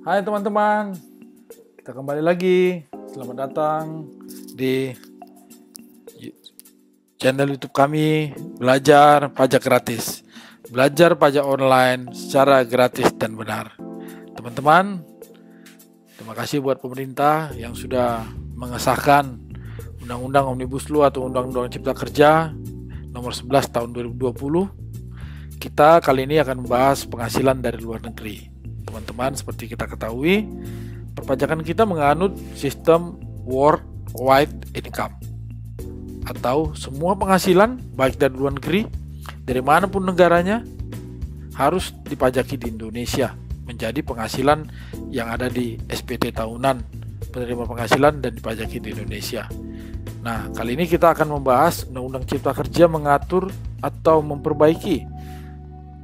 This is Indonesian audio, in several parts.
Hai teman-teman, kita kembali lagi. Selamat datang di channel YouTube kami, Belajar Pajak Gratis. Belajar pajak online secara gratis dan benar. Teman-teman, terima kasih buat pemerintah yang sudah mengesahkan Undang-Undang Omnibus Law atau Undang-Undang Cipta Kerja nomor 11 tahun 2020. Kita kali ini akan membahas penghasilan dari luar negeri. Teman-teman, seperti kita ketahui, perpajakan kita menganut sistem worldwide income, atau semua penghasilan baik dari luar negeri, dari manapun negaranya, harus dipajaki di Indonesia menjadi penghasilan yang ada di SPT tahunan penerima penghasilan dan dipajaki di Indonesia. Nah, kali ini kita akan membahas Undang-Undang Cipta Kerja mengatur atau memperbaiki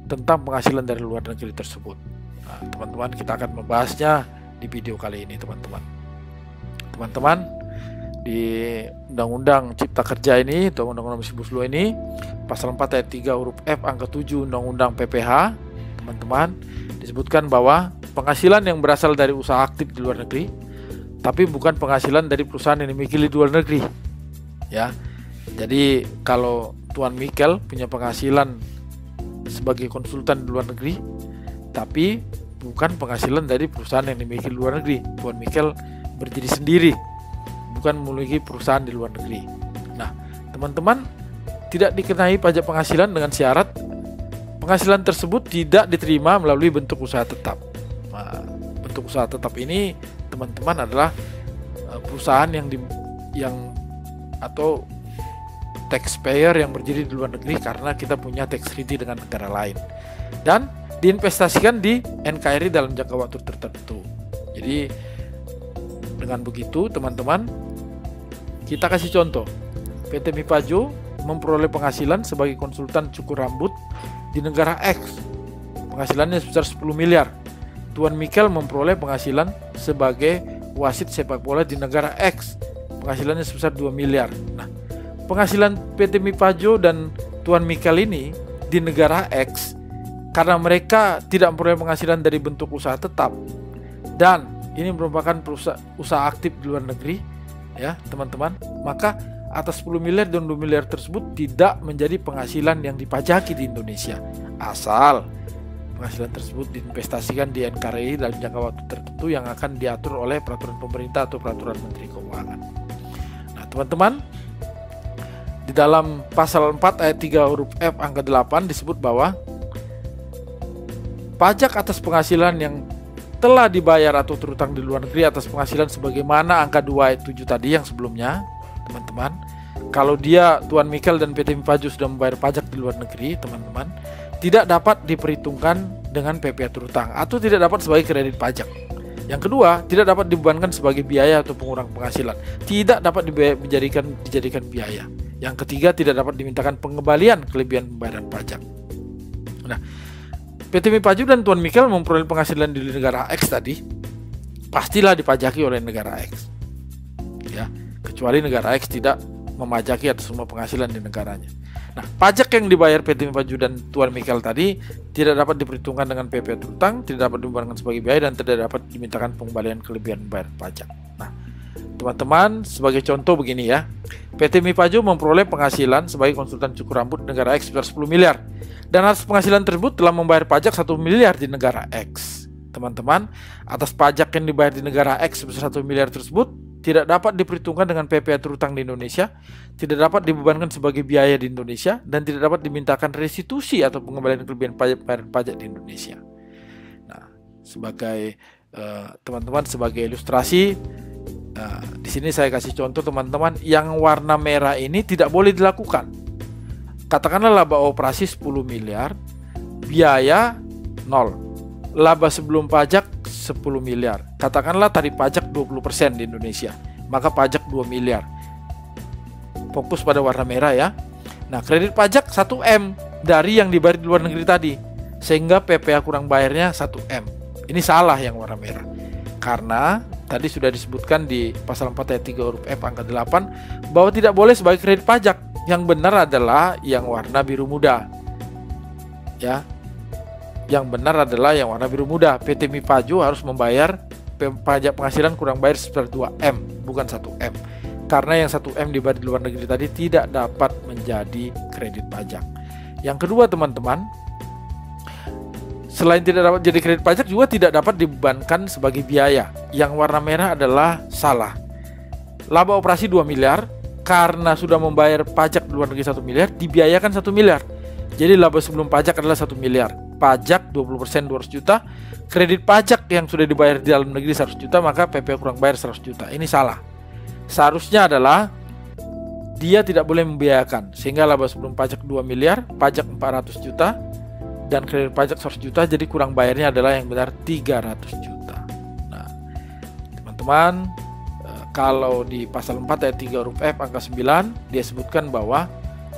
tentang penghasilan dari luar negeri tersebut. Nah, teman-teman, kita akan membahasnya di video kali ini, teman-teman. Teman-teman, di Undang-Undang Cipta Kerja ini atau Undang-Undang Omnibus Law ini, pasal 4 ayat 3 huruf F angka 7 Undang-Undang PPH, teman-teman, disebutkan bahwa penghasilan yang berasal dari usaha aktif di luar negeri, tapi bukan penghasilan dari perusahaan yang dimiliki di luar negeri. Ya. Jadi kalau Tuan Mikel punya penghasilan sebagai konsultan di luar negeri, tapi bukan penghasilan dari perusahaan yang dimiliki di luar negeri. Tuan Mikel berdiri sendiri, bukan memiliki perusahaan di luar negeri. Nah, teman-teman, tidak dikenai pajak penghasilan dengan syarat penghasilan tersebut tidak diterima melalui bentuk usaha tetap. Nah, bentuk usaha tetap ini, teman-teman, adalah perusahaan atau taxpayer yang berdiri di luar negeri karena kita punya tax treaty dengan negara lain, dan diinvestasikan di NKRI dalam jangka waktu tertentu. Jadi dengan begitu, teman-teman, kita kasih contoh. PT Mipajo memperoleh penghasilan sebagai konsultan cukur rambut di negara X, penghasilannya sebesar 10 miliar. Tuan Mikel memperoleh penghasilan sebagai wasit sepak bola di negara X, penghasilannya sebesar 2 miliar. Nah, penghasilan PT Mipajo dan Tuan Mikel ini di negara X, karena mereka tidak memperoleh penghasilan dari bentuk usaha tetap, dan ini merupakan usaha aktif di luar negeri, ya teman-teman, maka atas 10 miliar dan 2 miliar tersebut tidak menjadi penghasilan yang dipajaki di Indonesia, asal penghasilan tersebut diinvestasikan di NKRI dalam jangka waktu tertentu yang akan diatur oleh peraturan pemerintah atau peraturan Menteri Keuangan. Nah, teman-teman, di dalam pasal 4 ayat 3 huruf F angka 8 disebut bahwa pajak atas penghasilan yang telah dibayar atau terutang di luar negeri atas penghasilan sebagaimana angka 2 ayat 7 tadi yang sebelumnya, teman-teman, kalau dia Tuan Mikel dan PT Mipajo sudah membayar pajak di luar negeri, teman-teman, tidak dapat diperhitungkan dengan PPh terutang atau tidak dapat sebagai kredit pajak. Yang kedua, tidak dapat dibebankan sebagai biaya atau pengurang penghasilan, tidak dapat dijadikan biaya. Yang ketiga, tidak dapat dimintakan pengembalian kelebihan pembayaran pajak. Nah, PT Mipajo dan Tuan Mikel memperoleh penghasilan di negara X tadi, pastilah dipajaki oleh negara X, ya, kecuali negara X tidak memajaki atas semua penghasilan di negaranya. Nah, pajak yang dibayar PT Mipajo dan Tuan Mikel tadi tidak dapat diperhitungkan dengan PPh terutang, tidak dapat dibebankan sebagai biaya, dan tidak dapat dimintakan pengembalian kelebihan pembayaran pajak. Nah, teman-teman, sebagai contoh begini ya, PT Mipajo memperoleh penghasilan sebagai konsultan cukur rambut di negara X sebesar 10 miliar, dan atas penghasilan tersebut telah membayar pajak 1 miliar di negara X. Teman-teman, atas pajak yang dibayar di negara X sebesar 1 miliar tersebut tidak dapat diperhitungkan dengan PPh terutang di Indonesia, tidak dapat dibebankan sebagai biaya di Indonesia, dan tidak dapat dimintakan restitusi atau pengembalian kelebihan pajak di Indonesia. Nah, sebagai teman-teman, sebagai ilustrasi, di sini saya kasih contoh, teman-teman, yang warna merah ini tidak boleh dilakukan. Katakanlah laba operasi 10 miliar, biaya 0, laba sebelum pajak 10 miliar. Katakanlah tarif pajak 20% di Indonesia, maka pajak 2 miliar. Fokus pada warna merah ya. Nah, kredit pajak 1M dari yang dibayar di luar negeri tadi, sehingga PPh kurang bayarnya 1M. Ini salah yang warna merah, karena tadi sudah disebutkan di pasal 4 ayat 3 huruf F angka 8 bahwa tidak boleh sebagai kredit pajak. Yang benar adalah yang warna biru muda, ya. Yang benar adalah yang warna biru muda. PT Mipaju harus membayar pajak penghasilan kurang bayar sekitar 2M, bukan 1M. Karena yang 1M dibayar di luar negeri tadi tidak dapat menjadi kredit pajak. Yang kedua teman-teman, selain tidak dapat jadi kredit pajak juga tidak dapat dibebankan sebagai biaya. Yang warna merah adalah salah. Laba operasi 2 miliar, karena sudah membayar pajak di luar negeri 1 miliar, dibiayakan 1 miliar. Jadi laba sebelum pajak adalah 1 miliar. Pajak 20% 200 juta, kredit pajak yang sudah dibayar di dalam negeri 100 juta, maka PPh kurang bayar 100 juta. Ini salah. Seharusnya adalah dia tidak boleh membiayakan, sehingga laba sebelum pajak 2 miliar, pajak 400 juta, dan kredit pajak 100 juta, jadi kurang bayarnya adalah yang benar 300 juta. Nah, teman-teman, kalau di pasal 4 ayat 3 huruf F angka 9, dia sebutkan bahwa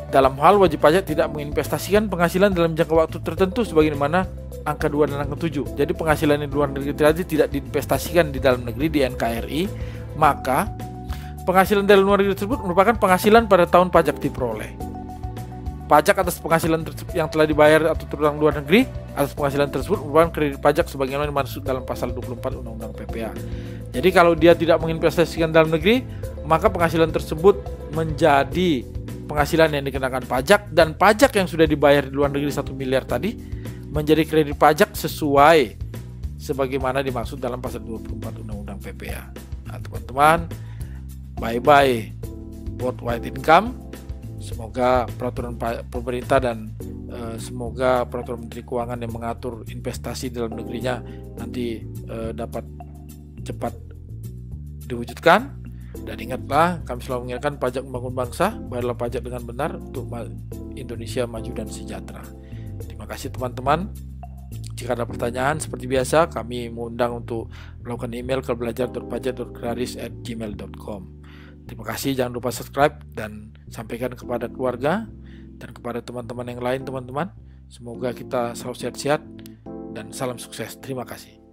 dalam hal wajib pajak tidak menginvestasikan penghasilan dalam jangka waktu tertentu sebagaimana angka 2 dan angka 7. Jadi penghasilan di luar negeri tadi tidak diinvestasikan di dalam negeri di NKRI, maka penghasilan dari luar negeri tersebut merupakan penghasilan pada tahun pajak diperoleh. Pajak atas penghasilan yang telah dibayar atau terutang luar negeri atas penghasilan tersebut merupakan kredit pajak sebagaimana dimaksud dalam pasal 24 Undang-Undang PPh. Jadi kalau dia tidak menginvestasikan dalam negeri, maka penghasilan tersebut menjadi penghasilan yang dikenakan pajak, dan pajak yang sudah dibayar di luar negeri 1 miliar tadi menjadi kredit pajak sesuai sebagaimana dimaksud dalam pasal 24 Undang-Undang PPh. Nah, teman-teman, bye-bye worldwide income. Semoga peraturan pemerintah dan semoga peraturan Menteri Keuangan yang mengatur investasi dalam negerinya nanti dapat cepat diwujudkan. Dan ingatlah, kami selalu mengingatkan pajak membangun bangsa, bayarlah pajak dengan benar untuk Indonesia maju dan sejahtera. Terima kasih teman-teman. Jika ada pertanyaan seperti biasa, kami mengundang untuk melakukan email ke belajar.pajak.kraris@gmail.com. Terima kasih, jangan lupa subscribe dan sampaikan kepada keluarga dan kepada teman-teman yang lain teman-teman. Semoga kita selalu sehat-sehat dan salam sukses. Terima kasih.